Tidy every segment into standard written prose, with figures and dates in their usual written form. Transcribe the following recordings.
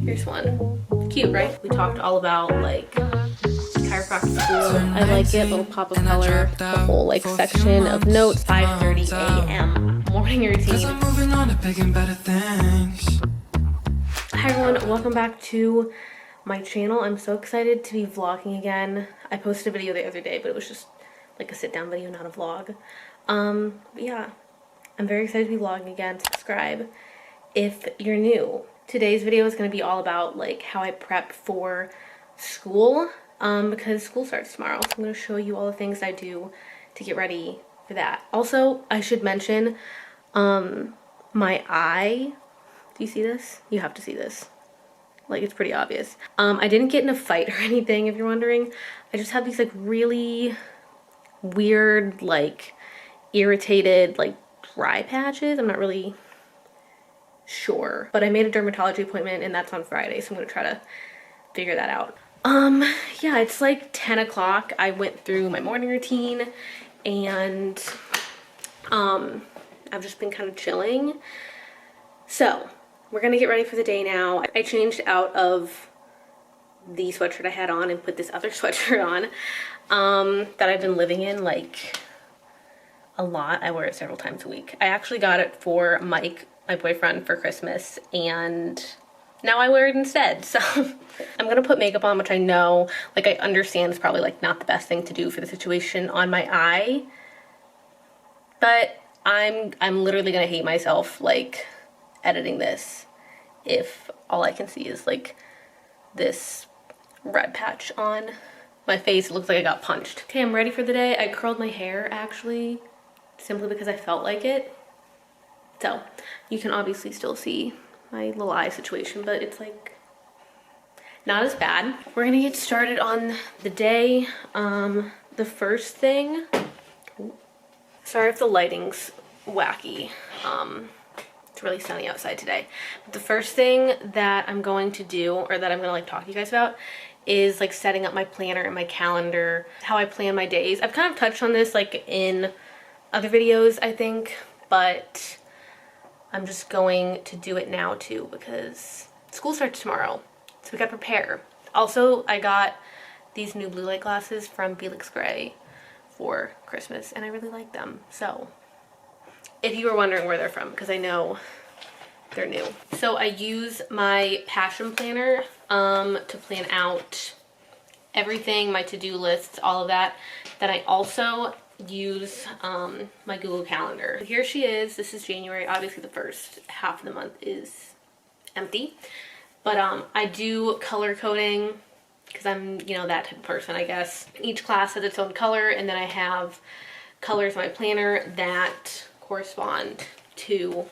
Here's one. Cute, right? We talked all about like chiropractic school. I like it. Little pop of color. The whole like section of notes. 5:30 a.m. morning routine. Hi everyone, welcome back to my channel. I'm so excited to be vlogging again. I posted a video the other day, but it was just like a sit down video, not a vlog. But yeah, I'm very excited to be vlogging again. Subscribe if you're new. Today's video is going to be all about like how I prep for school because school starts tomorrow. So I'm going to show you all the things I do to get ready for that. Also, I should mention my eye. Do you see this? You have to see this. Like, it's pretty obvious. I didn't get in a fight or anything, if you're wondering. I just have these like really weird, like irritated, like dry patches. I'm not really sure, but I made a dermatology appointment and that's on Friday, so I'm gonna try to figure that out. Yeah, it's like 10 o'clock. I went through my morning routine and I've just been kind of chilling. So we're gonna get ready for the day now. I changed out of the sweatshirt I had on and put this other sweatshirt on that I've been living in like a lot. I wear it several times a week. I actually got it for Mike, my boyfriend, for Christmas, and now I wear it instead. So I'm gonna put makeup on, which I know, like I understand is probably like not the best thing to do for the situation on my eye, but I'm literally gonna hate myself like editing this if all I can see is like this red patch on my face. It looks like I got punched. Okay, I'm ready for the day. I curled my hair actually simply because I felt like it. So you can obviously still see my little eye situation, but it's like not as bad. We're gonna get started on the day. The first thing, sorry if the lighting's wacky. It's really sunny outside today. But the first thing that I'm going to do, or that I'm gonna like talk to you guys about, is like setting up my planner and my calendar, how I plan my days. I've kind of touched on this like in other videos, I think, but I'm just going to do it now too because school starts tomorrow, so we gotta prepare. Also, I got these new blue light glasses from Felix Gray for Christmas and I really like them. So if you were wondering where they're from, because I know they're new. So I use my passion planner to plan out everything, my to-do lists, all of that. Then I also use my Google Calendar. Here she is. This is January. Obviously the first half of the month is empty, but I do color coding because I'm, you know, that type of person, I guess. Each class has its own color, and then I have colors in my planner that correspond to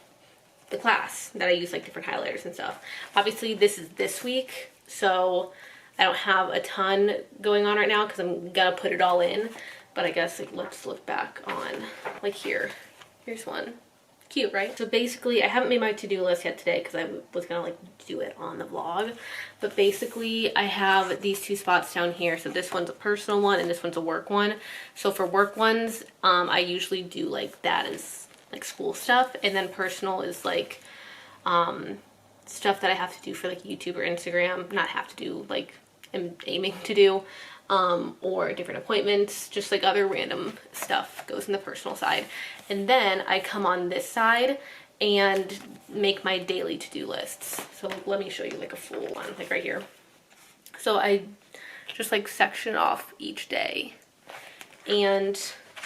the class that I use, like different highlighters and stuff. Obviously this is this week, so I don't have a ton going on right now because I'm gonna put it all in. But I guess like, let's look back on like here's one. Cute, right? So basically I haven't made my to-do list yet today because I was gonna like do it on the vlog, but basically I have these two spots down here. So this one's a personal one and this one's a work one. So for work ones, I usually do like that as like school stuff, and then personal is like stuff that I have to do for like YouTube or Instagram. Not have to do, like I'm aiming to do, or different appointments, just like other random stuff goes in the personal side. And then I come on this side and make my daily to-do lists. So let me show you like a full one, like right here. So I just like section off each day and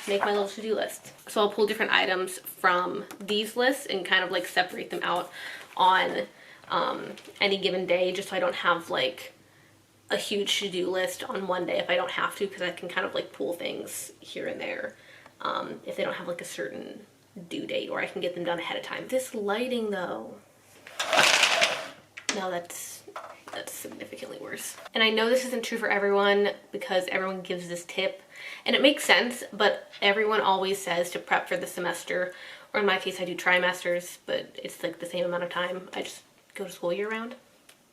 make my little to-do list. So I'll pull different items from these lists and kind of like separate them out on any given day, just so I don't have like a huge to-do list on one day if I don't have to, because I can kind of like pull things here and there if they don't have like a certain due date, or I can get them done ahead of time. This lighting though, no, that's significantly worse. And I know this isn't true for everyone because everyone gives this tip and it makes sense, but everyone always says to prep for the semester, or in my case I do trimesters, but it's like the same amount of time. I just go to school year round.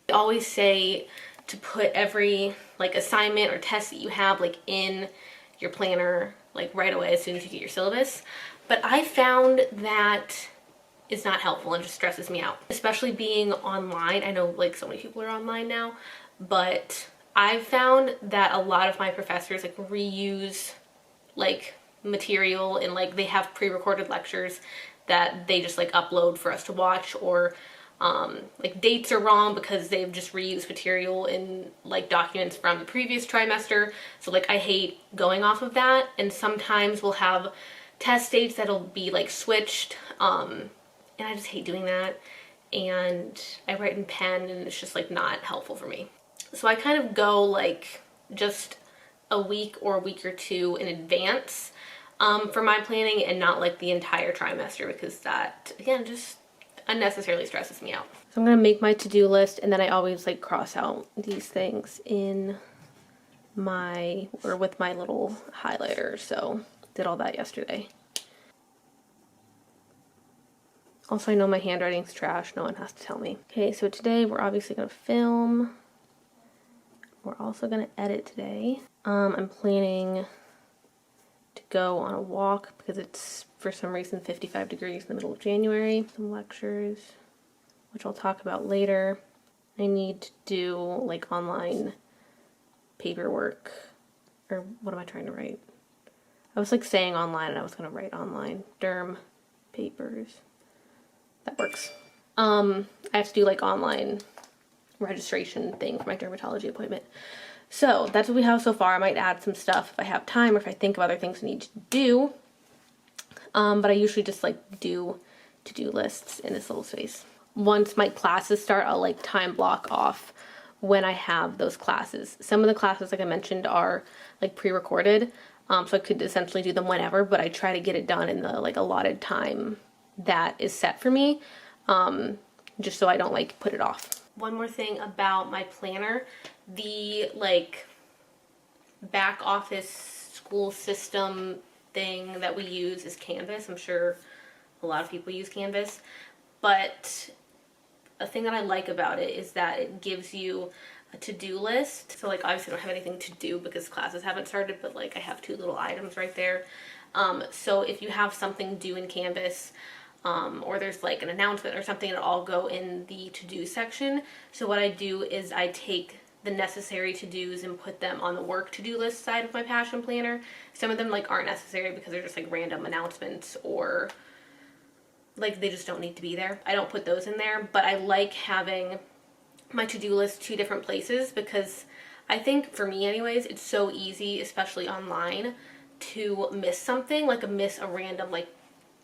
They always say to put every like assignment or test that you have like in your planner like right away as soon as you get your syllabus. But I found that is not helpful and just stresses me out. Especially being online. I know like so many people are online now, but I've found that a lot of my professors like reuse like material, and like they have pre-recorded lectures that they just like upload for us to watch, or like dates are wrong because they've just reused material in like documents from the previous trimester. So like I hate going off of that, and sometimes we'll have test dates that'll be like switched, and I just hate doing that, and I write in pen and it's just like not helpful for me. So I kind of go like just a week or a week or two in advance for my planning, and not like the entire trimester, because that again just unnecessarily stresses me out. So I'm gonna make my to-do list, and then I always like cross out these things in my, or with my little highlighter. So did all that yesterday. Also, I know my handwriting's trash. No one has to tell me. Okay, so today we're obviously gonna film. We're also gonna edit today. I'm planning to go on a walk because it's for some reason 55 degrees in the middle of January. Some lectures, which I'll talk about later. I need to do like online paperwork, or what am I trying to write? I was like saying online and I was gonna write online. Derm papers. That works. I have to do like online registration thing for my dermatology appointment. So that's what we have so far. I might add some stuff if I have time, or if I think of other things I need to do. But I usually just like do to-do lists in this little space. Once my classes start, I'll like time block off when I have those classes. Some of the classes, like I mentioned, are like pre-recorded. So I could essentially do them whenever, but I try to get it done in the like allotted time that is set for me, just so I don't like put it off. One more thing about my planner, the like back office school system thing that we use is Canvas. I'm sure a lot of people use Canvas, but a thing that I like about it is that it gives you a to-do list. So like obviously I don't have anything to do because classes haven't started, but like I have 2 little items right there. So if you have something due in Canvas, or there's like an announcement or something, it'll all go in the to-do section. So what I do is I take the necessary to-dos and put them on the work to-do list side of my passion planner. Some of them like aren't necessary because they're just like random announcements, or like they just don't need to be there. I don't put those in there, but I like having my to-do list 2 different places, because I think for me anyways, it's so easy, especially online, to miss something, like miss a random like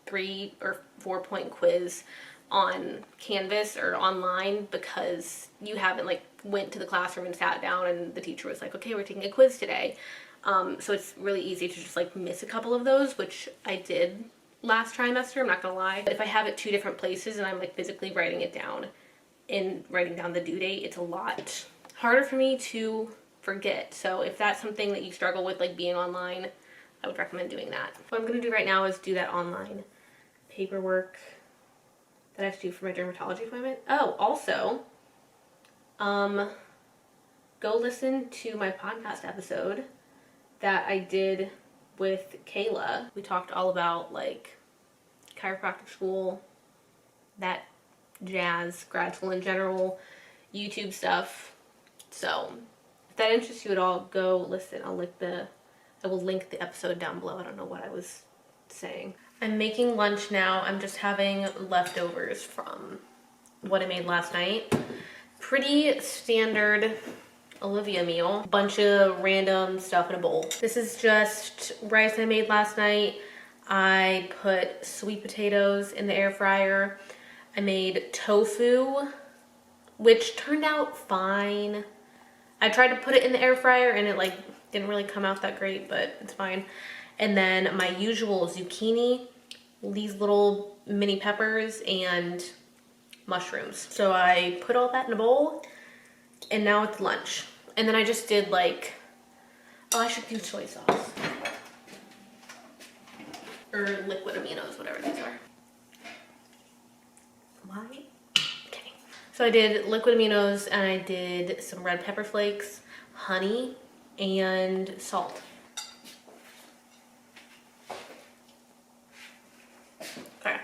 3 or 4 point quiz on Canvas or online, because you haven't like went to the classroom and sat down and the teacher was like, okay, we're taking a quiz today. So it's really easy to just like miss a couple of those, which I did last trimester, I'm not gonna lie. But if I have it 2 different places and I'm like physically writing it down and writing down the due date, it's a lot harder for me to forget. So if that's something that you struggle with, like being online, I would recommend doing that. What I'm gonna do right now is do that online paperwork that I have to do for my dermatology appointment. Oh, also, go listen to my podcast episode that I did with Kayla. We talked all about like chiropractic school, that jazz, grad school in general, YouTube stuff. So if that interests you at all, go listen. I will link the episode down below. I don't know what I was saying. I'm making lunch now. I'm just having leftovers from what I made last night. Pretty standard Olivia meal. Bunch of random stuff in a bowl. This is just rice I made last night. I put sweet potatoes in the air fryer. I made tofu, which turned out fine. I tried to put it in the air fryer and it like didn't really come out that great, but it's fine. And then my usual zucchini, these little mini peppers, and mushrooms. So I put all that in a bowl, and now it's lunch. And then I just did like, oh, I should do soy sauce. Or liquid aminos, whatever these are. Why? Okay. So I did liquid aminos, and I did some red pepper flakes, honey, and salt. Okay.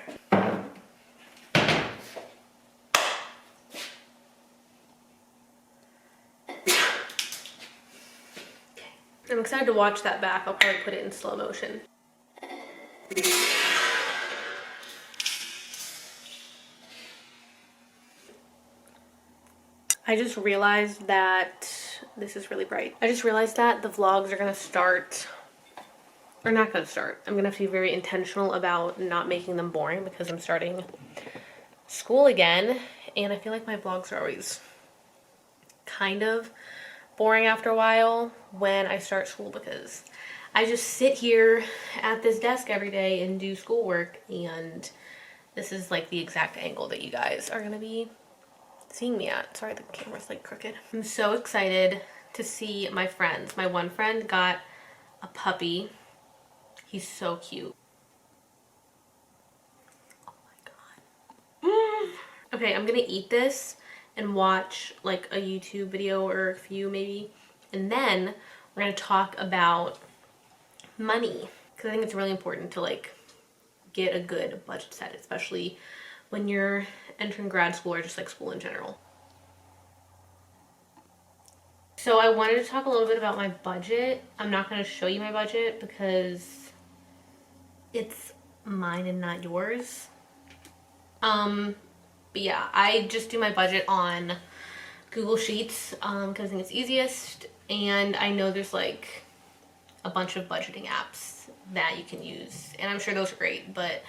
I'm excited to watch that back. I'll probably put it in slow motion. I just realized that this is really bright. I just realized that the vlogs are gonna start, or not gonna start. I'm gonna have to be very intentional about not making them boring because I'm starting school again, and I feel like my vlogs are always kind of boring after a while when I start school because I just sit here at this desk every day and do schoolwork, and this is like the exact angle that you guys are gonna be seeing me at. Sorry, the camera's like crooked. I'm so excited to see my friends. My one friend got a puppy. He's so cute. Oh my god. Okay, I'm gonna eat this and watch like a YouTube video or a few maybe, and then we're gonna talk about money because I think it's really important to like get a good budget set, especially when you're entering grad school or just like school in general. So I wanted to talk a little bit about my budget. I'm not going to show you my budget because it's mine and not yours. But yeah, I just do my budget on Google Sheets because I think it's easiest, and I know there's like a bunch of budgeting apps that you can use, and I'm sure those are great, but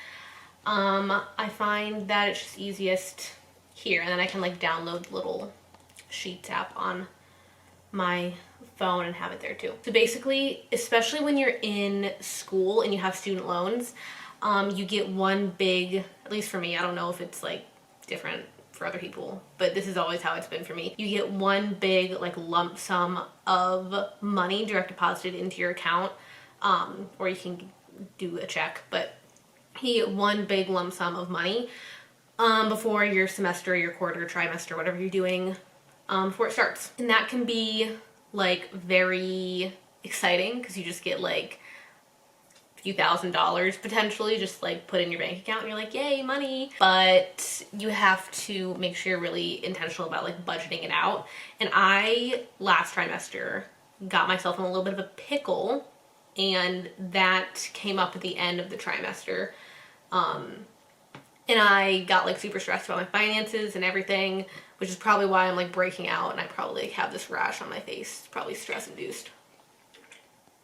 I find that it's just easiest here, and then I can like download the little Sheets app on my phone and have it there too. So basically, especially when you're in school and you have student loans, you get one big, at least for me, I don't know if it's like different for other people, but this is always how it's been for me. You get one big like lump sum of money direct deposited into your account, or you can do a check, but you get one big lump sum of money before your semester, your quarter, trimester, whatever you're doing, before it starts. And that can be like very exciting because you just get like a few $1,000s potentially just like put in your bank account and you're like, yay, money. But you have to make sure you're really intentional about like budgeting it out. And I last trimester got myself in a little bit of a pickle, and that came up at the end of the trimester. And I got like super stressed about my finances and everything, which is probably why I'm like breaking out and I probably have this rash on my face. It's probably stress induced.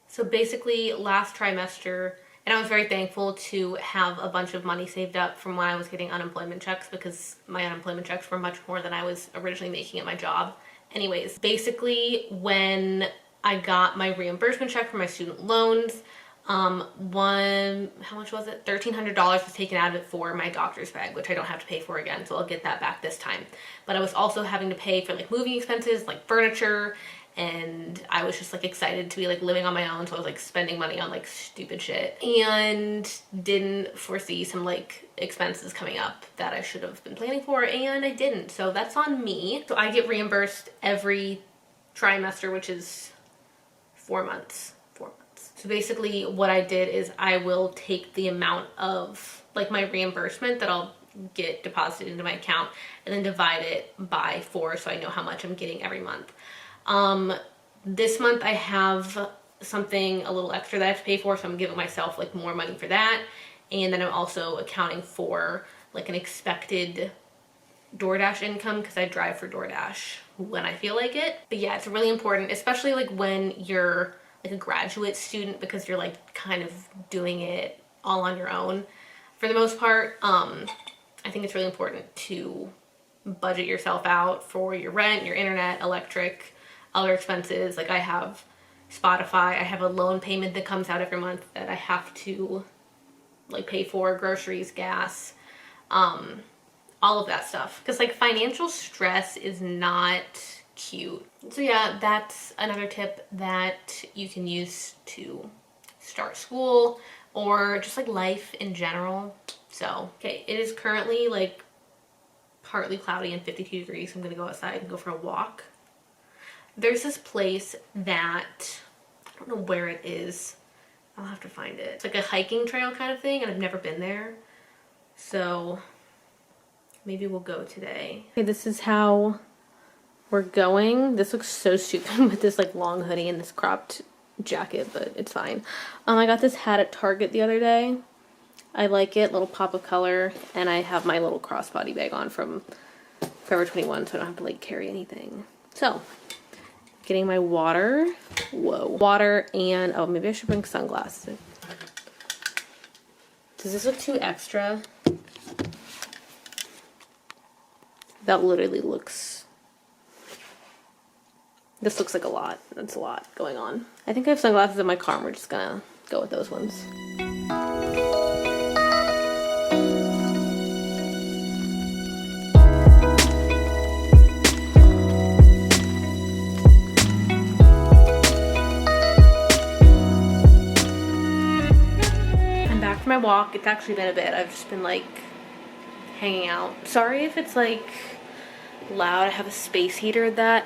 So basically last trimester, and I was very thankful to have a bunch of money saved up from when I was getting unemployment checks because my unemployment checks were much more than I was originally making at my job. Anyways, basically when I got my reimbursement check for my student loans, how much was it? $1,300 was taken out of it for my doctor's bag, which I don't have to pay for again, so I'll get that back this time. But I was also having to pay for like moving expenses, like furniture, and I was just like excited to be like living on my own, so I was like spending money on like stupid shit and didn't foresee some like expenses coming up that I should have been planning for, and I didn't, so that's on me. So I get reimbursed every trimester, which is 4 months. So basically what I did is I will take the amount of like my reimbursement that I'll get deposited into my account and then divide it by 4 so I know how much I'm getting every month. This month I have something a little extra that I have to pay for, so I'm giving myself like more money for that. And then I'm also accounting for like an expected DoorDash income because I drive for DoorDash when I feel like it. But yeah, it's really important, especially like when you're like a graduate student, because you're like kind of doing it all on your own for the most part. I think it's really important to budget yourself out for your rent, your internet, electric, other expenses. Like I have Spotify, I have a loan payment that comes out every month that I have to like pay for, groceries, gas, all of that stuff. Because like financial stress is not cute. So yeah, that's another tip that you can use to start school or just like life in general. So, okay, it is currently like partly cloudy and 52 degrees. So I'm gonna go outside and go for a walk. There's this place that, I don't know where it is. I'll have to find it. It's like a hiking trail kind of thing, and I've never been there. So maybe we'll go today. Okay, this is how we're going. This looks so stupid with this like long hoodie and this cropped jacket, but it's fine. I got this hat at Target the other day. I like it, little pop of color, and I have my little crossbody bag on from Forever 21, so I don't have to like carry anything. So, getting my water. Whoa. Water and, oh, maybe I should bring sunglasses. Does this look too extra? That literally looks... This looks like a lot. That's a lot going on. I think I have sunglasses in my car and we're just gonna go with those ones. I'm back from my walk. It's actually been a bit. I've just been like hanging out. Sorry if it's like loud. I have a space heater that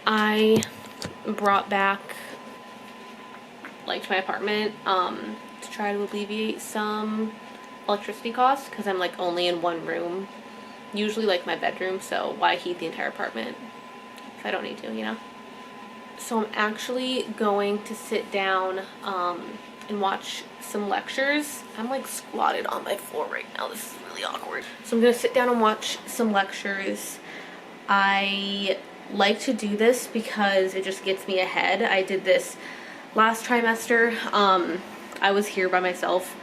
I brought back like to my apartment to try to alleviate some electricity costs because I'm like only in one room, usually like my bedroom, so why heat the entire apartment if I don't need to, you know? So I'm actually going to sit down and watch some lectures. I'm like squatted on my floor right now. This is really awkward. So I'm gonna sit down and watch some lectures. I like to do this because it just gets me ahead. I did this last trimester. I was here by myself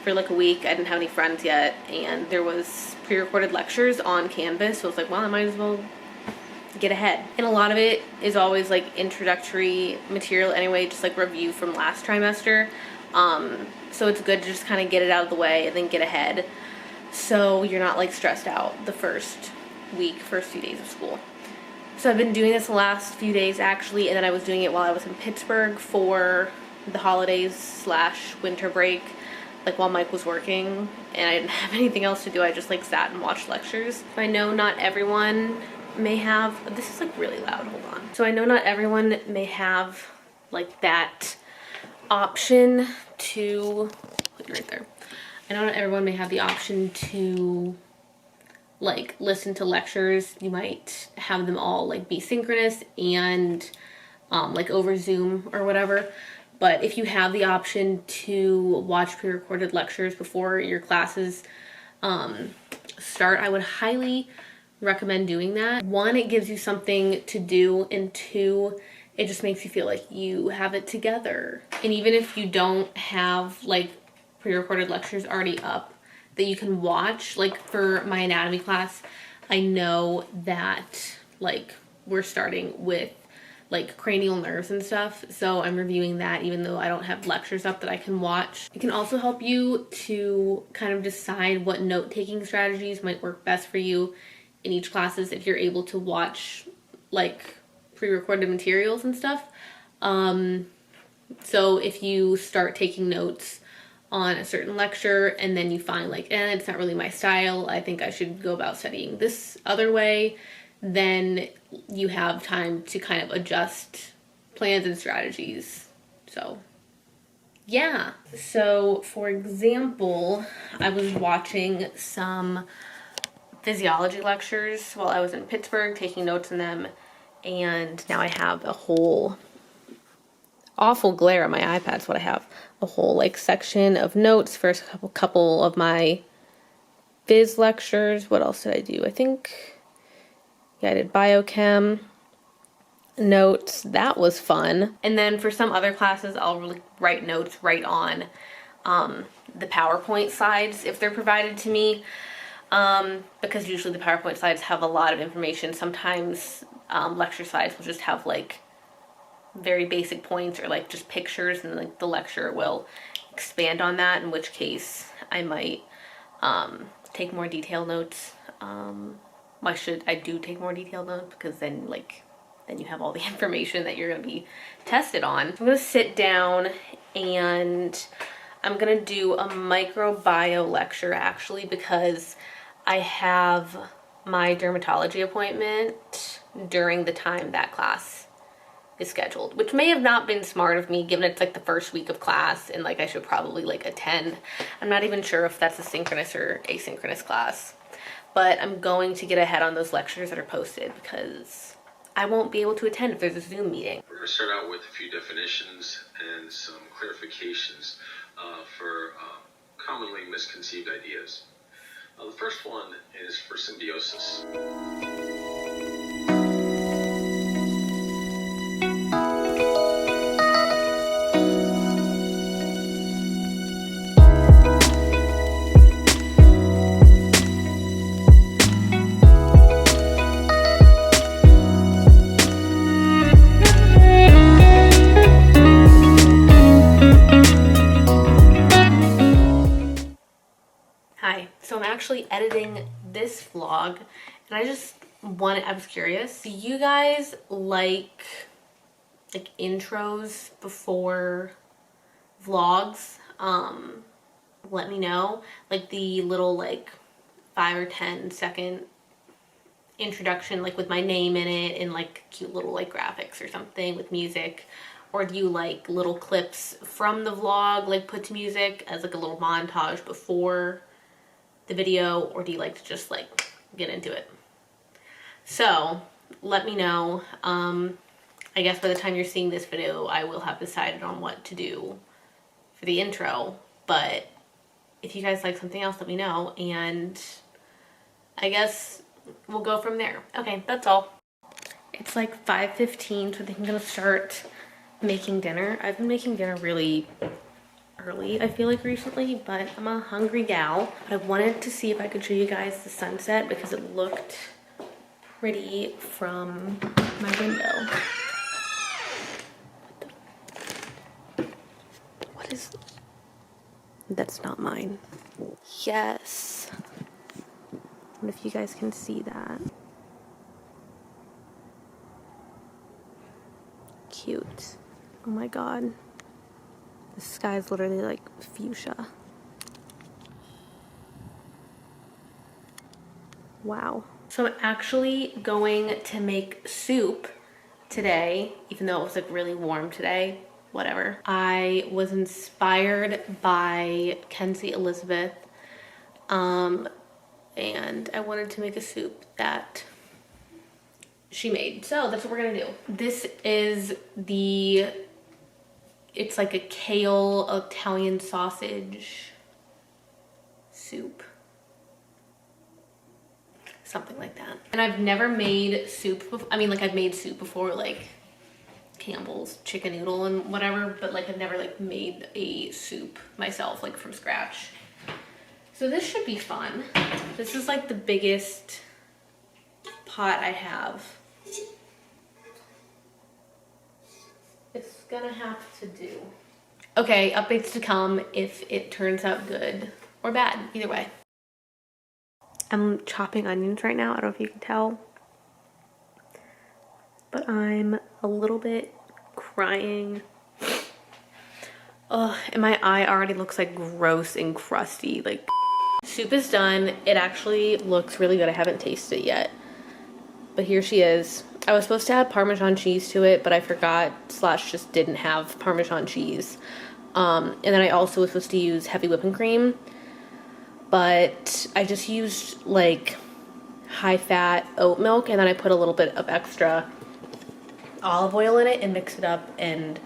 for like a week. I didn't have any friends yet, and there was pre-recorded lectures on Canvas, so I was like, well, I might as well get ahead. And a lot of it is always like introductory material anyway, just like review from last trimester. So it's good to just kind of get it out of the way and then get ahead, so you're not like stressed out the first few days of school. So I've been doing this the last few days actually, and then I was doing it while I was in Pittsburgh for the holidays / winter break, like while Mike was working and I didn't have anything else to do. I just like sat and watched lectures. I know not everyone may have, this is like really loud, hold on. So I know not everyone may have like that option to, put it right there. I know not everyone may have the option to like listen to lectures. You might have them all like be synchronous and like over Zoom or whatever. But if you have the option to watch pre-recorded lectures before your classes start, I would highly recommend doing that. One, it gives you something to do, and two, it just makes you feel like you have it together. And even if you don't have like pre-recorded lectures already up that you can watch, like for my anatomy class, I know that like we're starting with like cranial nerves and stuff, so I'm reviewing that even though I don't have lectures up that I can watch. It can also help you to kind of decide what note-taking strategies might work best for you in each classes if you're able to watch like pre-recorded materials and stuff. So if you start taking notes on a certain lecture and then you find like, it's not really my style, I think I should go about studying this other way, then you have time to kind of adjust plans and strategies. So yeah. So for example, I was watching some physiology lectures while I was in Pittsburgh, taking notes in them, and now I have a whole awful glare on my iPad. Is what I have, a whole like section of notes for a couple of my phys lectures. What else did I do? I think, yeah, I did biochem notes. That was fun. And then for some other classes, I'll really write notes right on the PowerPoint slides if they're provided to me. Because usually the PowerPoint slides have a lot of information. Sometimes lecture slides will just have like very basic points or like just pictures, and like the lecturer will expand on that, in which case I might take more detailed notes. I do take more detailed notes because then you have all the information that you're going to be tested on. I'm going to sit down and I'm going to do a microbiome lecture actually, because I have my dermatology appointment during the time that class is scheduled, which may have not been smart of me given it's like the first week of class and like I should probably like attend. I'm not even sure if that's a synchronous or asynchronous class, but I'm going to get ahead on those lectures that are posted because I won't be able to attend if there's a Zoom meeting. We're going to start out with a few definitions and some clarifications for commonly misconceived ideas. The first one is for symbiosis. Hi, so I'm actually editing this vlog and I was curious, do you guys like intros before vlogs? Let me know, like the little 5 or 10 second introduction, like with my name in it and like cute little graphics or something with music. Or do you like little clips from the vlog put to music as a little montage before the video, or do you like to just get into it? So let me know. I guess by the time you're seeing this video I will have decided on what to do for the intro, but if you guys like something else, let me know and I guess we'll go from there. Okay, that's all. It's 5:15, so I think I'm gonna start making dinner. I've been making dinner really early, I feel like, recently, but I'm a hungry gal. But I wanted to see if I could show you guys the sunset because it looked pretty from my window. What is... That's not mine. Yes. What if you guys can see that? Cute. Oh my god. The sky is literally fuchsia. Wow. So I'm actually going to make soup today, even though it was really warm today. Whatever. I was inspired by Kenzie Elizabeth, and I wanted to make a soup that she made. So that's what we're gonna do. This is it's like a kale Italian sausage soup. Something like that. And I've never made soup before. I mean, I've made soup before, Campbell's chicken noodle and whatever, but I've never made a soup myself, from scratch. So this should be fun. This is the biggest pot I have. It's gonna have to do. Okay, updates to come if it turns out good or bad, either way. I'm chopping onions right now. I don't know if you can tell, but I'm a little bit crying. Ugh, and my eye already looks gross and crusty. Soup is done. It actually looks really good. I haven't tasted it yet, but here she is. I was supposed to add Parmesan cheese to it, but I forgot / just didn't have Parmesan cheese. And then I also was supposed to use heavy whipping cream, but I just used high fat oat milk, and then I put a little bit of extra olive oil in it and mixed it up and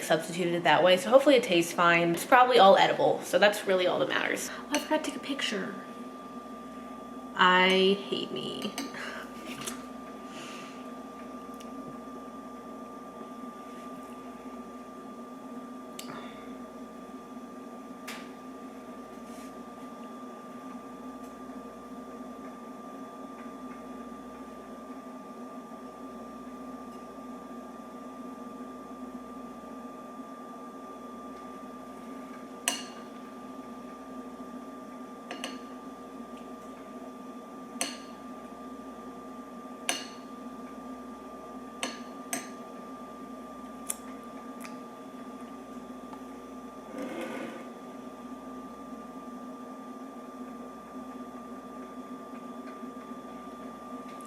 substituted it that way. So hopefully it tastes fine. It's probably all edible, so that's really all that matters. Oh, I forgot to take a picture. I hate me.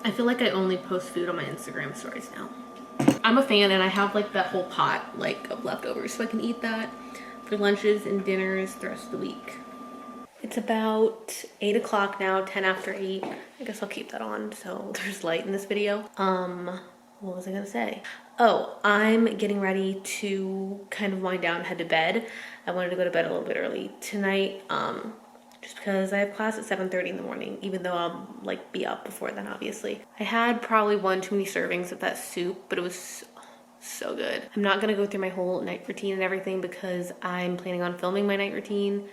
I feel like I only post food on my Instagram stories now. I'm a fan, and I have that whole pot of leftovers, so I can eat that for lunches and dinners the rest of the week. It's about 8 o'clock now, 10 after 8. I guess I'll keep that on so there's light in this video. what was I gonna say? Oh, I'm getting ready to kind of wind down and head to bed. I wanted to go to bed a little bit early tonight, just because I have class at 7:30 in the morning, even though I'll like be up before then, obviously. I had probably one too many servings of that soup, but it was so good. I'm not gonna go through my whole night routine and everything because I'm planning on filming my night routine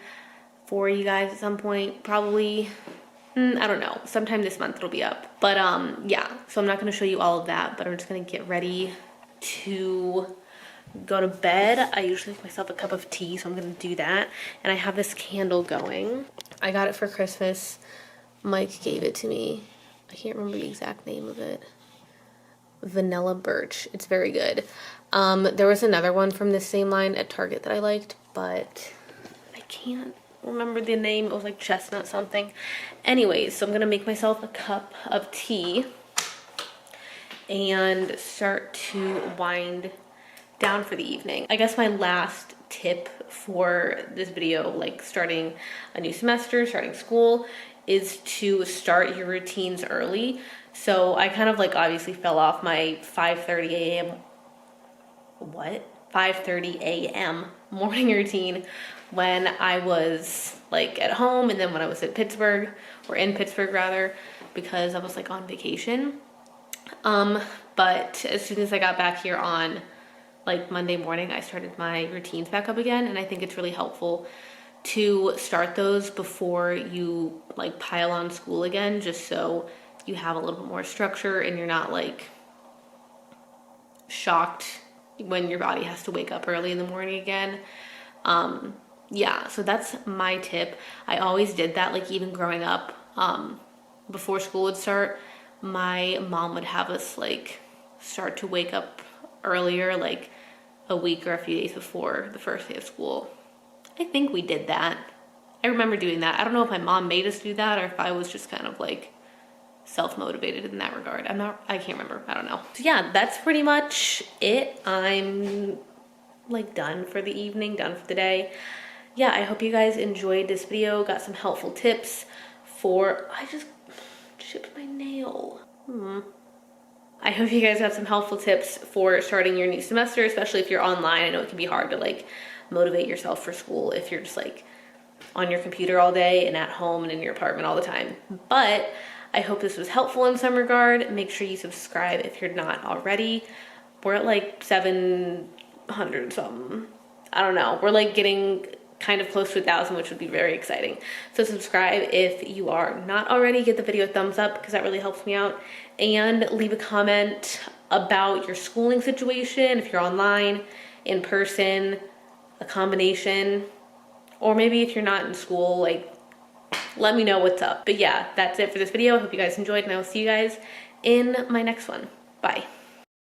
for you guys at some point, probably. I don't know, sometime this month it'll be up. But yeah, so I'm not gonna show you all of that, but I'm just gonna get ready to go to bed. I usually make myself a cup of tea, so I'm gonna do that. And I have this candle going. I got it for Christmas. Mike gave it to me. I can't remember the exact name of it. Vanilla Birch. It's very good. There was another one from this same line at Target that I liked, but I can't remember the name. It was like chestnut something. Anyways, so I'm gonna make myself a cup of tea and start to wind down for the evening. I guess my last tip for this video, like starting a new semester, starting school, is to start your routines early. So I kind of like obviously fell off my 5:30 a.m. 5:30 a.m. morning routine when I was like at home, and then when I was at Pittsburgh, or in Pittsburgh rather, because I was like on vacation. But as soon as I got back here on like Monday morning, I started my routines back up again, and I think it's really helpful to start those before you like pile on school again, just so you have a little bit more structure and you're not like shocked when your body has to wake up early in the morning again. Yeah, so that's my tip. I always did that, like even growing up, before school would start, my mom would have us like start to wake up earlier, like a week or a few days before the first day of school. I think we did that. I remember doing that. I don't know if my mom made us do that or if I was just kind of like self-motivated in that regard. I can't remember. I don't know. So yeah, that's pretty much it. I'm like done for the evening, done for the day. Yeah, I hope you guys enjoyed this video, got some helpful tips for, I just chipped my nail. I hope you guys got some helpful tips for starting your new semester, especially if you're online. I know it can be hard to like motivate yourself for school if you're just like on your computer all day and at home and in your apartment all the time. But I hope this was helpful in some regard. Make sure you subscribe if you're not already. We're at like 700 something. I don't know. We're like getting kind of close to 1,000, which would be very exciting. So subscribe if you are not already. Give the video a thumbs up because that really helps me out. And leave a comment about your schooling situation, if you're online, in person, a combination, or maybe if you're not in school, like let me know what's up. But yeah, that's it for this video. I hope you guys enjoyed, and I will see you guys in my next one. Bye.